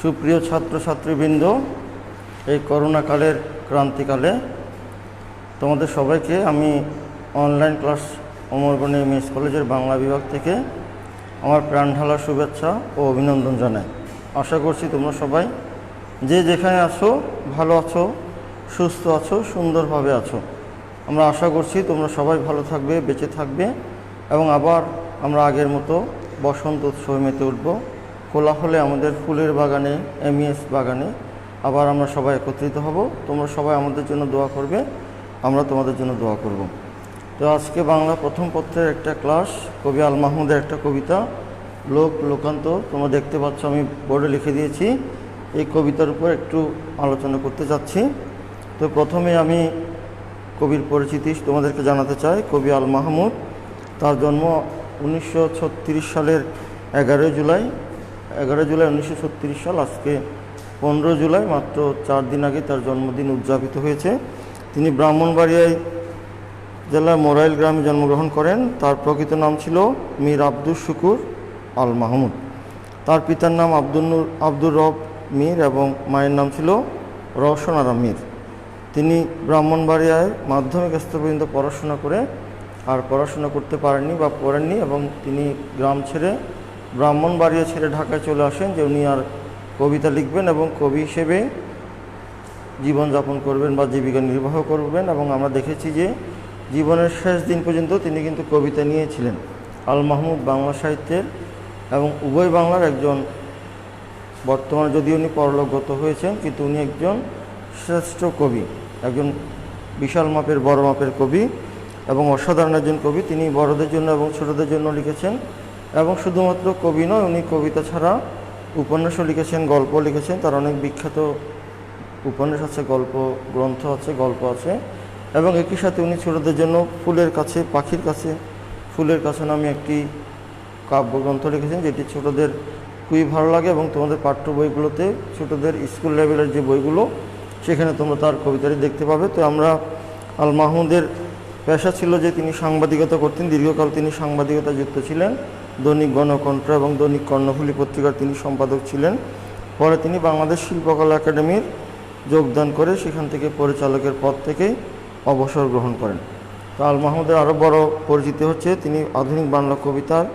সুপ্রিয় ছাত্রছাত্রীবৃন্দ, এই করোনাকালের ক্রান্তিকালে তোমাদের সবাইকে আমি অনলাইন ক্লাস অমরগণী এমএস কলেজের বাংলা বিভাগ থেকে আমার প্রাণঢালা শুভেচ্ছা ও অভিনন্দন জানাই। আশা করছি তোমরা সবাই যে যেখানে আছো ভালো আছো, সুস্থ আছো, সুন্দরভাবে আছো। আমরা আশা করছি তোমরা সবাই ভালো থাকবে, বেঁচে থাকবে এবং আবার আমরা আগের মতো বসন্ত উৎসবে মেতে উঠব। কোলাহলে আমাদের ফুলের বাগানে, এমএস বাগানে আবার আমরা সবাই একত্রিত হব। তোমরা সবাই আমাদের জন্য দোয়া করবে, আমরা তোমাদের জন্য দোয়া করব। তো আজকে বাংলা প্রথম পত্রের একটা ক্লাস, কবি আল মাহমুদের একটা কবিতা লোকান্তর। তোমরা দেখতে পাচ্ছ আমি বোর্ডে লিখে দিয়েছি। এই কবিতার উপর একটু আলোচনা করতে যাচ্ছি। তো প্রথমে আমি কবির পরিচিতি তোমাদেরকে জানাতে চাই। কবি আল মাহমুদ, তার জন্ম 1936 সালের 11 জুলাই 1936 সাল। আজকে 15 জুলাই, মাত্র 4 দিন আগে তার জন্মদিন উদযাপিত হয়েছে। তিনি ব্রাহ্মণবাড়িয়ায় জেলার মোরাইল গ্রামে জন্মগ্রহণ করেন। তার প্রকৃত নাম ছিল মীর আব্দুস শুকুর আল মাহমুদ। তার পিতার নাম আব্দুর রব মীর এবং মায়ের নাম ছিল রওশন আরা মীর। তিনি ব্রাহ্মণবাড়িয়ায় মাধ্যমিক স্তর পর্যন্ত পড়াশোনা করে আর পড়াশোনা করতে পড়েননি এবং তিনি গ্রাম ছেড়ে, ব্রাহ্মণবাড়িয়া ছেড়ে ঢাকায় চলে আসেন যে উনি আর কবিতা লিখবেন এবং কবি হিসেবে জীবনযাপন করবেন বা জীবিকা নির্বাহ করবেন। এবং আমরা দেখেছি যে জীবনের শেষ দিন পর্যন্ত তিনি কিন্তু কবিতা নিয়েছিলেন। আল মাহমুদ বাংলা সাহিত্যের এবং উভয় বাংলার একজন, বর্তমানে যদিও উনি পরলোকগত হয়েছেন, কিন্তু উনি একজন শ্রেষ্ঠ কবি, একজন বিশাল মাপের বড় মাপের কবি এবং অসাধারণ একজন কবি। তিনি বড়দের জন্য এবং ছোটদের জন্য লিখেছেন এবং শুধুমাত্র কবি নয়, উনি কবিতা ছাড়া উপন্যাসও লিখেছেন, গল্প লিখেছেন। তার অনেক বিখ্যাত উপন্যাস আছে, গল্প গ্রন্থ আছে, গল্প আছে। এবং একই সাথে উনি ছোটদের জন্য ফুলের কাছে, পাখির কাছে, ফুলের কাছে নামে একটি কাব্যগ্রন্থ লিখেছেন, যেটি ছোটদের খুবই ভালো লাগে এবং তোমাদের পাঠ্য বইগুলোতে, ছোটদের স্কুল লেভেলের যে বইগুলো, সেখানে তোমরা তার কবিতাটি দেখতে পাবে। তো আমরা আল মাহমুদের পেশা ছিল যে তিনি সাংবাদিকতা করতেন। দীর্ঘকাল তিনি সাংবাদিকতা যুক্ত ছিলেন। দৈনিক গণকণ্ঠ এবং দৈনিক কর্ণফুলী পত্রিকার তিনি সম্পাদক ছিলেন। পরে তিনি বাংলাদেশ শিল্পকলা একাডেমির যোগদান করে সেখান থেকে পরিচালকের পদ থেকে অবসর গ্রহণ করেন। তো আল মাহমুদের আরও বড় পরিচিতি হচ্ছে তিনি আধুনিক বাংলা কবিতার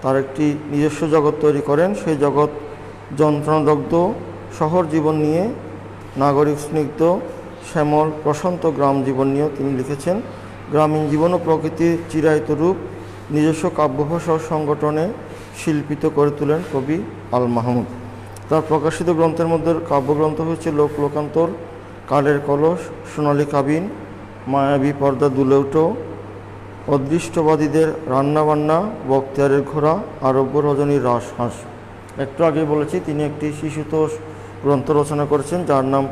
তার একটি নিজস্ব জগৎ তৈরি করেন। সেই জগৎ যন্ত্রণাদগ্ধ শহর জীবন নিয়ে, নাগরিক স্নিগ্ধ শ্যামল প্রশান্ত গ্রাম জীবন নিয়েও তিনি লিখেছেন। গ্রামীণ জীবন ও প্রকৃতির চিরায়িত রূপ নিজস্ব কাব্যভাষা সংগঠনে শিল্পিত করে তোলেন কবি আল মাহমুদ। তার প্রকাশিত গ্রন্থের মধ্যে কাব্যগ্রন্থ হচ্ছে লোকান্তর, কালের কলস, সোনালী কাবিন, মায়াবী পর্দা দুলে উঠো, অদৃষ্টবাদীদের রান্নাবান্না, বক্তিয়ারের ঘোড়া, আরব্য রজনীর রাসহাঁস। একটু আগে বলেছি তিনি একটি শিশুতোষ গ্রন্থ রচনা করেছেন যার নাম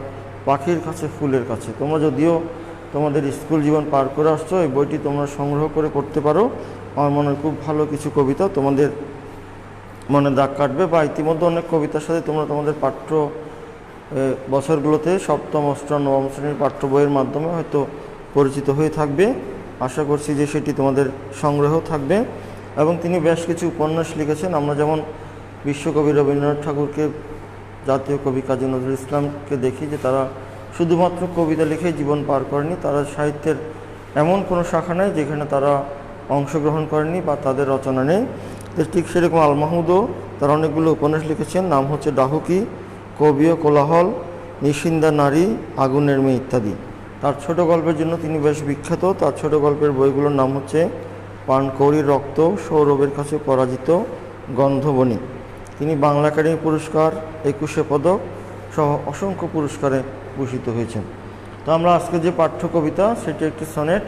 পাখির কাছে ফুলের কাছে। তোমরা যদিও তোমাদের স্কুল জীবন পার করে আসছো, এই বইটি তোমরা সংগ্রহ করে পড়তে পারো। আমার মনে হয় খুব ভালো কিছু কবিতা তোমাদের মনে দাগ কাটবে, বা ইতিমধ্যে অনেক কবিতার সাথে তোমরা তোমাদের পাঠ্য বছরগুলোতে সপ্তম, অষ্টম, নবম শ্রেণীর পাঠ্য বইয়ের মাধ্যমে হয়তো পরিচিত হয়ে থাকবে। আশা করছি যে সেটি তোমাদের সংগ্রহ থাকবে। এবং তিনি বেশ কিছু উপন্যাস লিখেছেন। আমরা যেমন বিশ্বকবি রবীন্দ্রনাথ ঠাকুরকে, জাতীয় কবি কাজী নজরুল ইসলামকে দেখি যে তারা শুধুমাত্র কবিতা লিখে জীবন পার করেনি, তারা সাহিত্যের এমন কোনো শাখা নেই যেখানে তারা অংশগ্রহণ করেনি বা তাদের রচনা নেই। তো ঠিক সেরকম আল মাহমুদও তার অনেকগুলো উপন্যাস লিখেছেন। নাম হচ্ছে ডাহুকি, কবি ও কোলাহল, নিশিন্দা নারী, আগুনের মেয়ে ইত্যাদি। তার ছোট গল্পের জন্য তিনি বেশ বিখ্যাত। তার ছোট গল্পের বইগুলোর নাম হচ্ছে পানকৌড়ির রক্ত, সৌরভের কাছে পরাজিত, গন্ধবনী। তিনি বাংলা একাডেমি পুরস্কার, 21 পদক সহ অসংখ্য পুরস্কারে ভূষিত হয়েছেন। তো আমরা আজকে যে পাঠ্য কবিতা, সেটি একটি সনেট।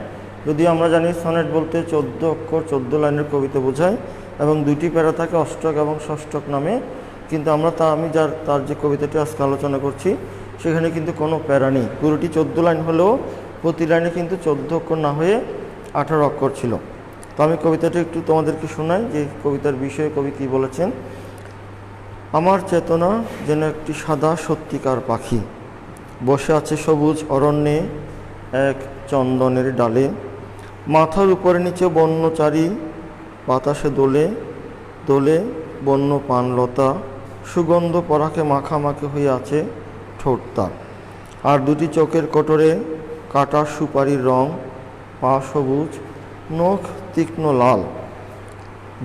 যদিও আমরা জানি সনেট বলতে 14 অক্ষর 14 লাইনের কবিতা বোঝায় এবং 2টি প্যারা থাকে, অষ্টক এবং ষষ্ঠক নামে। কিন্তু আমি তার যে কবিতাটি আজকে আলোচনা করছি সেখানে কিন্তু কোনো প্যারা নেই। পুরোটি 14 লাইন হলেও প্রতি লাইনে কিন্তু 14 অক্ষর না হয়ে 18 অক্ষর ছিল। তো আমি কবিতাটি একটু তোমাদেরকে শোনাই যে কবিতার বিষয়ে কবি কী বলেছেন। আমার চেতনা যেন একটি সাদা সত্যিকার পাখি, বসে আছে সবুজ অরণ্যে এক চন্দনের ডালে। মাথার উপরে নিচে বন্যচারী, বাতাসে দোলে দোলে বন্য পানলতা। সুগন্ধ পরাকে মাখামাখি হয়ে আছে ঠোঁট তার। আর দুটি চোখের কোটরে কাটা সুপারির রং, পা সবুজ, নখ তীক্ষ্ণ লাল।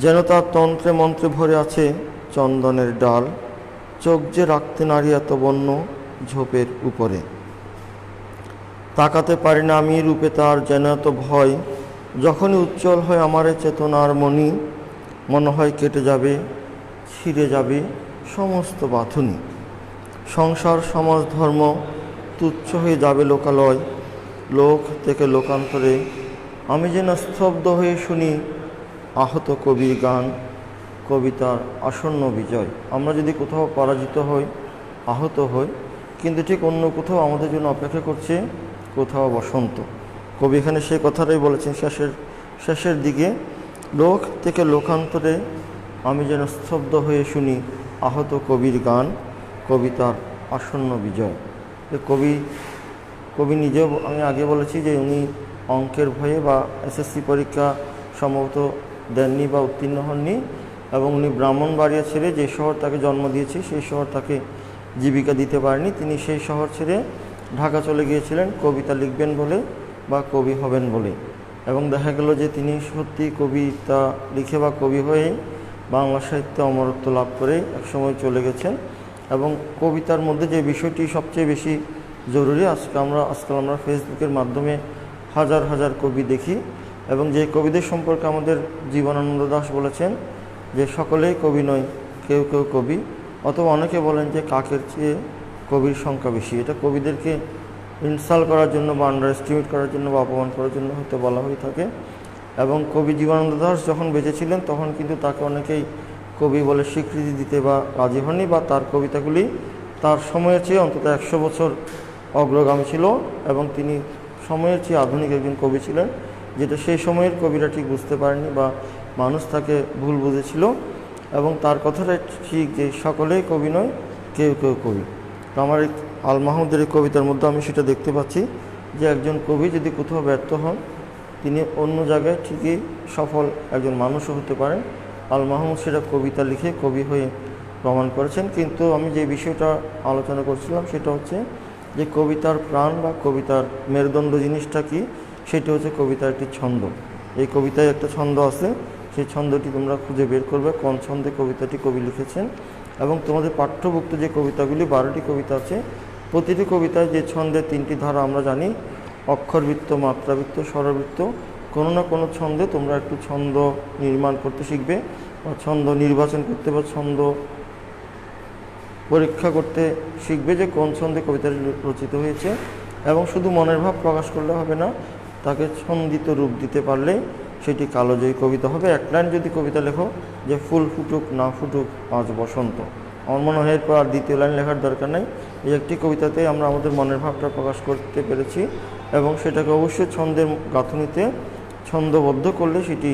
যেন তার তন্ত্রে মন্ত্রে ভরে আছে চন্দনের ডাল। চোখ যে রাখতে নারী এত বন্য ঝোপের উপরে। তাকাতে পারি না আমি রূপে তার, যেন এত ভয়। যখনই উজ্জ্বল হয় আমার চেতনার মণি, মনে হয় কেটে যাবে, ছিঁড়ে যাবে সমস্ত বাঁধুনি। সংসার সমাজ ধর্ম তুচ্ছ হয়ে যাবে লোকালয়। লোক থেকে লোকান্তরে আমি যেন স্তব্ধ হয়ে শুনি আহত কবির গান, কবিতার আসন্ন বিজয়। আমরা যদি কোথাও পরাজিত হই, আহত হই, কিন্তু ঠিক অন্য কোথাও আমাদের জন্য অপেক্ষা করছে কোথাও বসন্ত। কবি এখানে সেই কথাটাই বলেছেন শেষের দিকে, লোক থেকে লোকান্তরে আমি যেন স্তব্ধ হয়ে শুনি আহত কবির গান, কবিতার আসন্ন বিজয়। কবি নিজেও, আমি আগে বলেছি যে উনি অঙ্কের ভয়ে বা এসএসসি পরীক্ষা সম্ভবত দেননি বা উত্তীর্ণ হননি, এবং উনি ব্রাহ্মণবাড়িয়া ছেড়ে যে শহর তাকে জন্ম দিয়েছে সেই শহর তাকে জীবিকা দিতে পারেনি। তিনি সেই শহর ছেড়ে ঢাকা চলে গিয়েছিলেন কবিতা লিখবেন বলে বা কবি হবেন বলে, এবং দেখা গেল যে তিনি সত্যি কবিতা লিখে বা কবি হয়ে বাংলা সাহিত্যে অমরত্ব লাভ করে একসময় চলে গেছেন। এবং কবিতার মধ্যে যে বিষয়টি সবচেয়ে বেশি জরুরি, আজকাল আমরা ফেসবুকের মাধ্যমে হাজার হাজার কবি দেখি, এবং যে কবিদের সম্পর্কে আমাদের জীবনানন্দ দাশ বলেছেন যে সকলেই কবি নয়, কেউ কেউ কবি। অথবা অনেকে বলেন যে কাকের চেয়ে কবির সংখ্যা বেশি। এটা কবিদেরকে ইনসাল্ট করার জন্য বা আন্ডার এস্টিমেট করার জন্য বা অপমান করার জন্য হয়তো বলা হয়ে থাকে। এবং কবি জীবনানন্দ দাশ যখন বেঁচে ছিলেন তখন কিন্তু তাকে অনেকেই কবি বলে স্বীকৃতি দিতে বা রাজি হননি, বা তার কবিতাগুলি তার সময়ের চেয়ে অন্তত 100 বছর অগ্রগামী ছিল, এবং তিনি সময়ের চেয়ে আধুনিক একজন কবি ছিলেন, যেটা সেই সময়ের কবিরা ঠিক বুঝতে পারেনি বা মানুষ তাকে ভুল বুঝেছিল। এবং তার কথাটা ঠিক যে সকলেই কবি নয়, কেউ কেউ কবি। তো আমার এই আল মাহমুদের এই কবিতার মধ্যে আমি সেটা দেখতে পাচ্ছি যে একজন কবি যদি কোথাও ব্যর্থ হন, তিনি অন্য জায়গায় ঠিকই সফল একজন মানুষও হতে পারেন। আল মাহমুদ সেটা কবিতা লিখে কবি হয়ে প্রমাণ করেছেন। কিন্তু আমি যে বিষয়টা আলোচনা করছিলাম সেটা হচ্ছে যে কবিতার প্রাণ বা কবিতার মেরুদণ্ড জিনিসটা কি, সেটা হচ্ছে কবিতার একটি ছন্দ। এই কবিতায় একটা ছন্দ আছে, সেই ছন্দটি তোমরা খুঁজে বের করবে কোন ছন্দে কবিতাটি কবি লিখেছেন। এবং তোমাদের পাঠ্যভুক্ত যে কবিতাগুলি 12টি কবিতা আছে, প্রতিটি কবিতায় যে ছন্দের 3টি ধারা আমরা জানি, অক্ষরবৃত্ত, মাত্রাবৃত্ত, স্বরবৃত্ত, কোনো না কোনো ছন্দে তোমরা একটু ছন্দ নির্মাণ করতে শিখবে, বা ছন্দ নির্বাচন করতে বা ছন্দ পরীক্ষা করতে শিখবে যে কোন ছন্দে কবিতাটি রচিত হয়েছে। এবং শুধু মনের ভাব প্রকাশ করলে হবে না, তাকে ছন্দিত রূপ দিতে পারলে সেটি কালজয়ী কবিতা হবে। এক লাইন যদি কবিতা লেখো যে ফুল ফুটুক না ফুটুক আজ বসন্ত, আমার মনে হয় এরপর আর দ্বিতীয় লাইন লেখার দরকার নেই। এই একটি কবিতাতে আমরা আমাদের মনের ভাবটা প্রকাশ করতে পেরেছি, এবং সেটাকে অবশ্যই ছন্দের গাঁথুনিতে ছন্দবদ্ধ করলে সেটি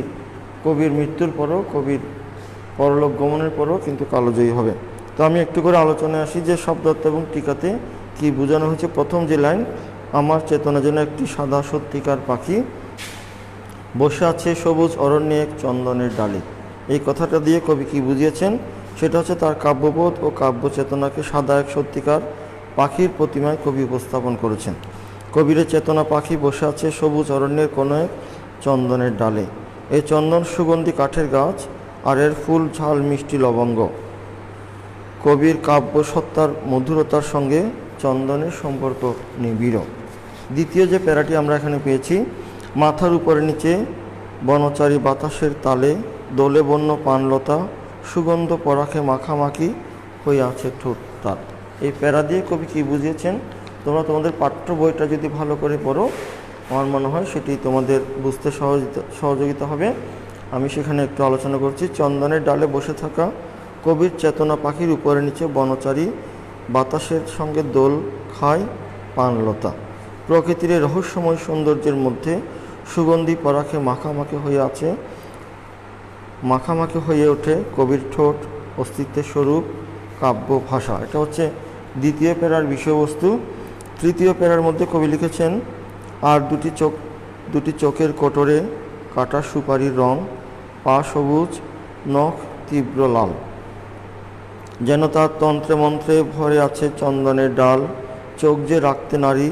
কবির মৃত্যুর পরও, কবির পরলোক গমনের পরও কিন্তু কালজয়ী হবে। তো আমি একটু করে আলোচনায় আসি যে শব্দার্থ এবং টিকাতে কি বোঝানো হয়েছে। প্রথম যে লাইন, আমার চেতনা যেন একটি সাদা সত্যিকার পাখি, বসে আছে সবুজ অরণ্যে এক চন্দনের ডালে। এই কথাটা দিয়ে কবি কি বুঝিয়েছেন সেটা হচ্ছে তার কাব্যবোধ ও কাব্য চেতনাকে সাদা এক সত্যিকার পাখির প্রতিমায় কবি উপস্থাপন করেছেন। কবির চেতনা পাখি বসে আছে সবুজ অরণ্যের কোনো এক চন্দনের ডালে। এই চন্দন সুগন্ধি কাঠের গাছ, আর এর ফুল ঝাল মিষ্টি লবঙ্গ। কবির কাব্য সত্তার মধুরতার সঙ্গে চন্দনের সম্পর্ক নিবিড়। দ্বিতীয় যে প্যারাটি আমরা এখানে পেয়েছি, মাথার উপরে নিচে বনচারী বাতাসের তালে দোলে বন্য পানলতা, সুগন্ধ পরাখে মাখামাখি হয়ে আছে ঠোঁট তার। এই প্যারা দিয়ে কবি কী বুঝিয়েছেন তোমরা তোমাদের পাঠ্য বইটা যদি ভালো করে পড়ো, আমার মনে হয় সেটি তোমাদের বুঝতে সহযোগিতা হবে। আমি সেখানে একটু আলোচনা করছি। চন্দনের ডালে বসে থাকা কবির চেতনা পাখির উপরে নিচে বনচারী বাতাসের সঙ্গে দোল খায় পানলতা। প্রকৃতির রহস্যময় সৌন্দর্যের মধ্যে সুগন্ধি পরাখে মাখামাখি হয়ে ওঠে কবির ঠোঁট, অস্তিত্বের স্বরূপ, কাব্য ভাষা। এটা হচ্ছে দ্বিতীয় প্যারার বিষয়বস্তু। তৃতীয় প্যারার মধ্যে কবি লিখেছেন, আর দুটি চোখের কোটরে কাটা সুপারির রং, পা সবুজ, নখ তীব্র লাল। যেন তার তন্ত্রে মন্ত্রে ভরে আছে চন্দনের ডাল, চোখ যে রাখতে নারী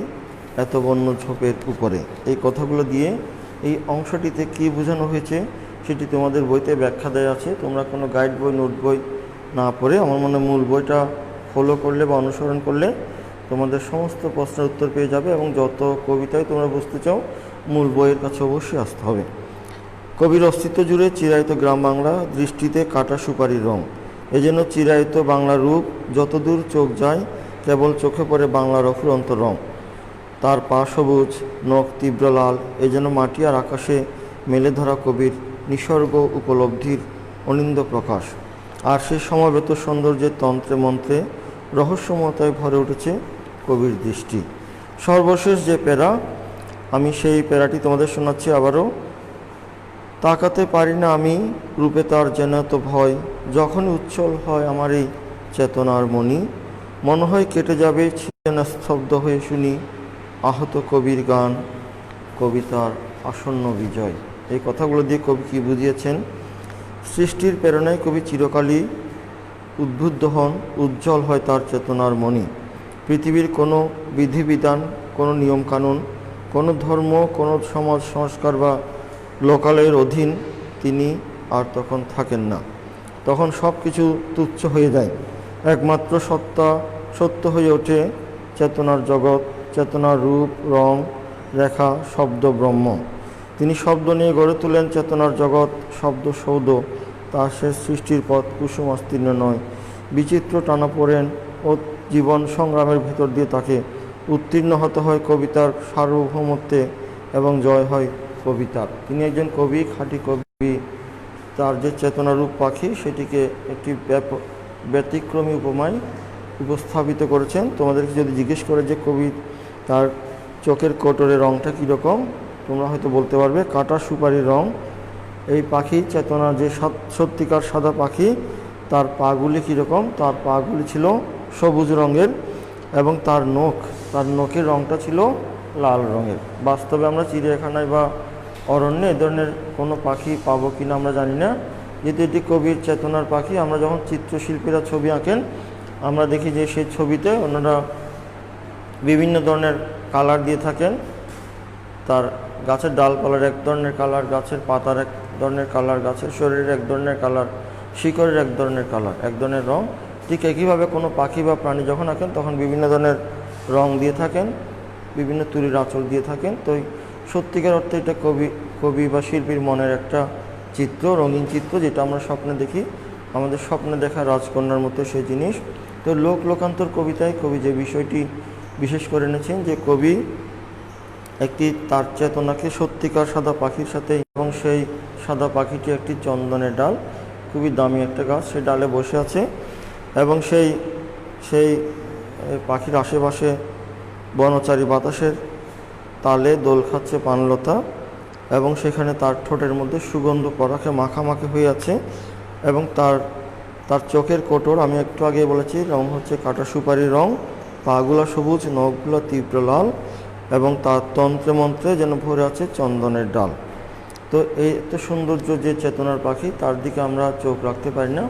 এত বন্য ঝোপের উপরে। এই কথাগুলো দিয়ে এই অংশটিতে কী বোঝানো হয়েছে সেটি তোমাদের বইতে ব্যাখ্যা দেওয়া আছে। তোমরা কোনো গাইড বই, নোট বই না পড়ে আমার মনে মূল বইটা ফলো করলে বা অনুসরণ করলে তোমাদের সমস্ত প্রশ্নের উত্তর পেয়ে যাবে, এবং যত কবিতায় তোমরা বুঝতে চাও মূল বইয়ের কাছে অবশ্যই আসতে হবে। কবির অস্তিত্ব জুড়ে চিরায়ত গ্রাম বাংলা, দৃষ্টিতে কাটা সুপারির রং। এ যেন চিরায়ত বাংলা রূপ, যতদূর চোখ যায় কেবল চোখে পড়ে বাংলার অফুরন্ত রং। তার পা সবুজ, নখ তীব্র লাল, এ যেন মাটি আর আকাশে মেলে ধরা কবির নিসর্গ উপলব্ধির অনিন্দ প্রকাশ। আর সে সমবেত সৌন্দর্যের তন্ত্রে মন্ত্রে রহস্যময়তায় ভরে উঠেছে কবির দৃষ্টি। সর্বশেষ যে প্যারা, আমি সেই প্যারাটি তোমাদের শোনাচ্ছি আবারও। তাকাতে পারি না আমি রূপে তার যেন তো ভয়, যখনই উচ্ছল হয় আমার এই চেতনার মণি, মনে হয় কেটে যাবে ছিলেন স্তব্ধ হয়ে শুনি আহত কবির গান, কবিতার আসন্ন বিজয়। এই কথাগুলো দিয়ে কবি কী বুঝিয়েছেন? সৃষ্টির প্রেরণায় কবি চিরকালই উদ্বুদ্ধ হন, উজ্জ্বল হয় তার চেতনার মণি। পৃথিবীর কোনো বিধিবিধান, কোনো নিয়মকানুন, কোনো ধর্ম, কোনো সমাজ সংস্কার বা লোকালয়ের অধীন তিনি আর তখন থাকেন না। তখন সব কিছু তুচ্ছ হয়ে যায়। একমাত্র সত্য হয়ে ওঠে চেতনার জগৎ, চেতনার রূপ, রং, রেখা, শব্দ ব্রহ্ম। তিনি শব্দ নিয়ে গড়ে তোলেন চেতনার জগৎ, শব্দ সৌধ। তার শেষ সৃষ্টির পথ কুসুমাস্তীর্ণ নয়, বিচিত্র টানাপোড়েন ও জীবন সংগ্রামের ভিতর দিয়ে তাকে উত্তীর্ণ হতে হয় কবিতার সার্বভৌমত্বে, এবং জয় হয় কবিতার। তিনি একজন কবি, খাঁটি কবি। তার যে চেতনারূপ পাখি সেটিকে একটি ব্যতিক্রমী উপমায় উপস্থাপিত করেছেন। তোমাদেরকে যদি জিজ্ঞেস করে যে কবি তার চোখের কোটরের রঙটা কীরকম, তোমরা হয়তো বলতে পারবে কাটা সুপারির রং। এই পাখি চেতনা, যে সত্যিকার সাদা পাখি, তার পাগুলি কীরকম? তার পাগুলি ছিল সবুজ রঙের, এবং তার নখের রঙটা ছিল লাল রঙের। বাস্তবে আমরা চিড়িয়াখানায় বা অরণ্যে এ ধরনের কোনো পাখি পাবো কিনা আমরা জানি না, যেহেতু এটি কবির চেতনার পাখি। আমরা যখন চিত্রশিল্পীরা ছবি আঁকেন আমরা দেখি যে সেই ছবিতে ওনারা বিভিন্ন ধরনের কালার দিয়ে থাকেন। তার গাছের ডালপালার এক ধরনের কালার, গাছের পাতার এক ধরনের কালার, গাছের শরীরের এক ধরনের কালার, শিকড়ের এক ধরনের কালার, এক ধরনের রং। ঠিক একইভাবে কোনো পাখি বা প্রাণী যখন আঁকেন তখন বিভিন্ন ধরনের রং দিয়ে থাকেন, বিভিন্ন তুলির আঁচল দিয়ে থাকেন। তো সত্যিকার অর্থে এটা কবি বা শিল্পীর মনের একটা চিত্র, রঙিন চিত্র, যেটা আমরা স্বপ্নে দেখি, আমাদের স্বপ্নে দেখা রাজকন্যার মতো সেই জিনিস। তো লোকান্তর কবিতায় কবি যে বিষয়টি বিশেষ করে এনেছেন, যে কবি একটি তার চেতনাকে সত্যিকার সাদা পাখির সাথে, এবং সেই সাদা পাখিটি একটি চন্দনের ডাল, খুবই দামি একটা গাছ, সেই ডালে বসে আছে, এবং সেই পাখির আশেপাশে বনচারী বাতাসের তালে দোল খাচ্ছে পানলতা, এবং সেখানে তার ঠোঁটের মধ্যে সুগন্ধ পরাখে মাখামাখি হয়ে আছে, এবং তার চোখের কোটর, আমি একটু আগে বলেছি, রং হচ্ছে কাটা সুপারির রং, পাগুলা সবুজ, নখগুলা তীব্র লাল, এবং তার তন্ত্রে মন্ত্রে যেন ভরে আছে চন্দনের ডাল। তো এই এত সৌন্দর্য যে চেতনার পাখি, তার দিকে আমরা চোখ রাখতে পারি না।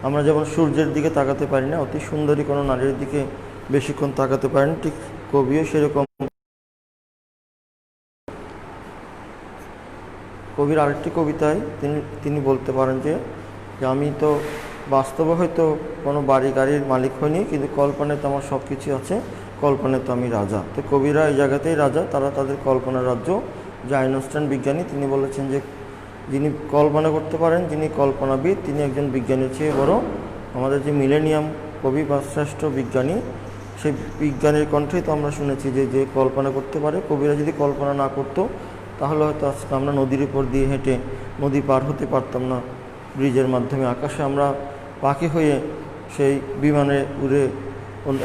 আমরা যেমন সূর্যের দিকে তাকাতে পারি না, অতি সুন্দরী কোনো নারীর দিকে বেশিক্ষণ তাকাতে পারি না, ঠিক কবিও সেরকম। কবির আরেকটি কবিতায় তিনি বলতে পারেন যে আমি তো বাস্তবে হয়তো কোনো বাড়ি গাড়ির মালিক হইনি, কিন্তু কল্পনায় তো আমার সব কিছু আছে, কল্পনায় তো আমি রাজা। তো কবিরা এই জায়গাতেই রাজা, তারা তাদের কল্পনার রাজ্য। যে আইনস্টাইন বিজ্ঞানী, তিনি বলেছেন যে যিনি কল্পনা করতে পারেন, যিনি কল্পনাবিদ, তিনি একজন বিজ্ঞানীর চেয়ে বড়। আমাদের যে মিলেনিয়াম কবি বা শ্রেষ্ঠ বিজ্ঞানী, সেই বিজ্ঞানীর কণ্ঠেই তো আমরা শুনেছি যে কল্পনা করতে পারে। কবিরা যদি কল্পনা না করতো তাহলে হয়তো আজকে আমরা নদীর উপর দিয়ে হেঁটে নদী পার হতে পারতাম না, ব্রিজের মাধ্যমে আকাশে আমরা পাখি হয়ে সেই বিমানে উড়ে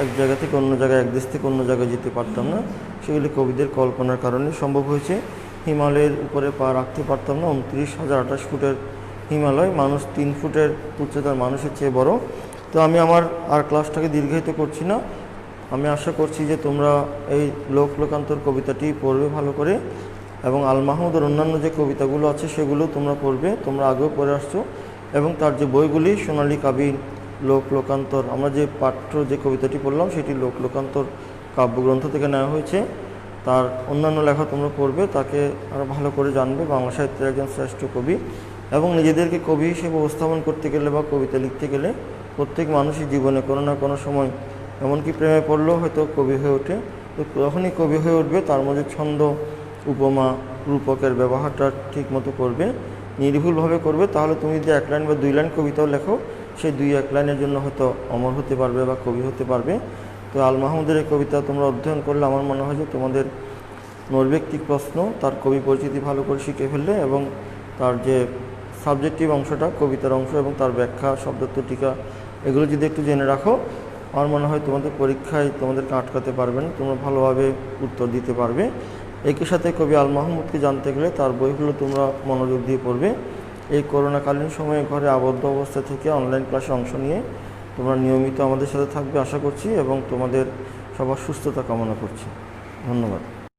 এক জায়গা থেকে অন্য জায়গায়, এক দেশ থেকে অন্য জায়গায় যেতে পারতাম না। সেগুলি কবিদের কল্পনার কারণে সম্ভব হয়েছে। হিমালয়ের উপরে পা রাখতে পারতাম না, 29,028 ফুটের হিমালয়, মানুষ 3 ফুটের উচ্চতার মানুষের চেয়ে বড়। তো আমি আমার আর ক্লাসটাকে দীর্ঘায়িত করছি না। আমি আশা করছি যে তোমরা এই লোকান্তর কবিতাটি পড়বে ভালো করে, এবং আল মাহমুদের অন্যান্য যে কবিতাগুলো আছে সেগুলো তোমরা পড়বে, তোমরা আগেও পড়ে আসছো। এবং তার যে বইগুলি, সোনালী কাবিন, লোকান্তর, আমরা যে পাঠ্য যে কবিতাটি পড়লাম সেটি লোকান্তর কাব্যগ্রন্থ থেকে নেওয়া হয়েছে। তার অন্যান্য লেখা তোমরা পড়বে, তাকে আরও ভালো করে জানবে, বাংলা সাহিত্যের একজন শ্রেষ্ঠ কবি। এবং নিজেদেরকে কবি হিসেবে উপস্থাপন করতে গেলে বা কবিতা লিখতে গেলে প্রত্যেক মানুষই জীবনে কোনো না কোনো সময়, এমনকি প্রেমে পড়লেও হয়তো কবি হয়ে ওঠে। তো যখনই কবি হয়ে উঠবে তার মধ্যে ছন্দ, উপমা, রূপকের ব্যবহারটা ঠিক মতো করবে, নির্ভুলভাবে করবে। তাহলে তুমি যদি 1 লাইন বা 2 লাইন কবিতাও লেখো, সেই 2-1 লাইনের জন্য হয়তো অমর হতে পারবে বা কবি হতে পারবে। তো আল মাহমুদের এই কবিতা তোমরা অধ্যয়ন করলে আমার মনে হয় যে তোমাদের নৈর্ব্যক্তিক প্রশ্ন, তার কবি পরিচিতি ভালো করে শিখে ফেললে এবং তার যে সাবজেক্টিভ অংশটা, কবিতার অংশ এবং তার ব্যাখ্যা, শব্দার্থ, টিকা, এগুলো যদি একটু জেনে রাখো, আমার মনে হয় তোমাদের পরীক্ষায় তোমাদেরকে আটকাতে পারবে না, তোমরা ভালোভাবে উত্তর দিতে পারবে। একই সাথে কবি আল মাহমুদকে জানতে গেলে তার বইগুলো তোমরা মনোযোগ দিয়ে পড়বে। এই করোনাকালীন সময়ে ঘরে আবদ্ধ অবস্থা থেকে অনলাইন ক্লাসে অংশ নিয়ে তোমরা নিয়মিত আমাদের সাথে থাকবে আশা করছি এবং তোমাদের সবার সুস্থতা কামনা করছি। ধন্যবাদ।